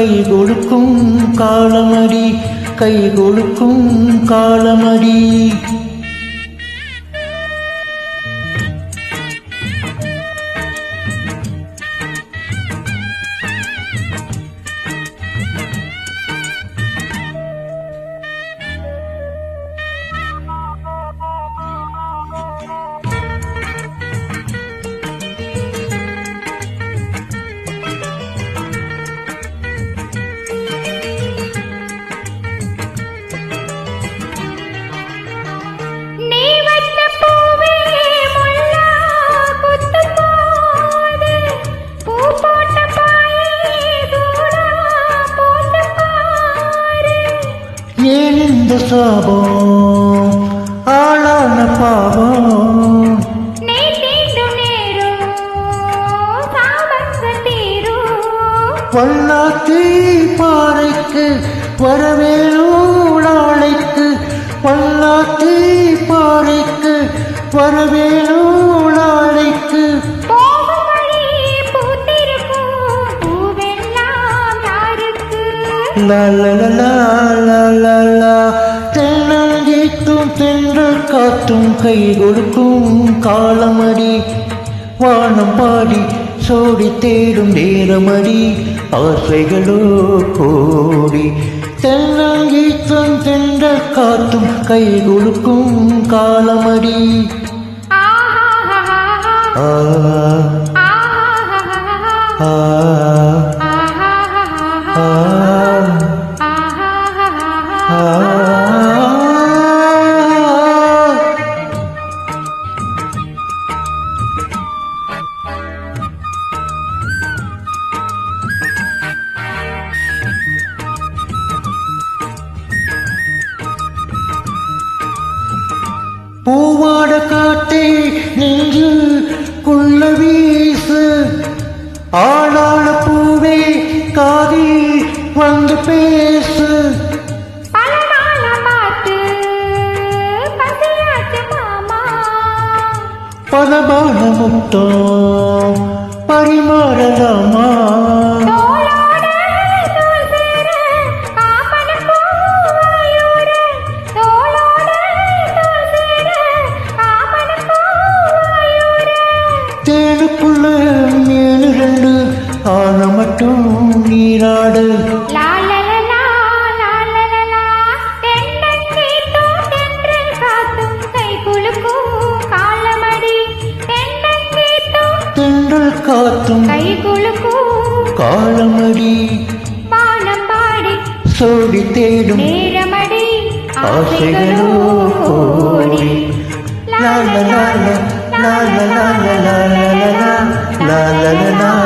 கை கொடுக்கும் காலமடி, கை கொடுக்கும் காலமடி. ஏன் இந்த சாபம் ஆளான பாவம், வல்லாத்தி பாறைக்கு வரவேலூர் நாளைக்கு, வல்லாத்தி பாறைக்கு வரவேலூர் நாளைக்கு. தென்னங்கீத்தும் தென்றல் காத்தும் கை கொடுக்கும் காலமடி, வானம் பாடி சோடி தேடும் நேரமடி, ஆசைகளோ கோடி. தென்னங்கீத்தும் தென்றல் காத்தும் கை கொடுக்கும் காலமடி. ஆ ஆ பூவாட காட்டே நெஞ்சு குள்ள வீசு, ஆளான பூவே காதி வந்து பேசு. பலமான முத்தம் பரிமாறலாமா, தேனுக்குள்ள மேலு ரெண்டு ஆன மட்டும் நீராடு. தென்றல் காத்தும் கை குலுக்கும் காலமடி, வானம் பாடி சோடி தேடும் நேரமடி, ஆசைகளோ கோடி. லா லா லா லா லா லா லா லா லா லா லா லா லா.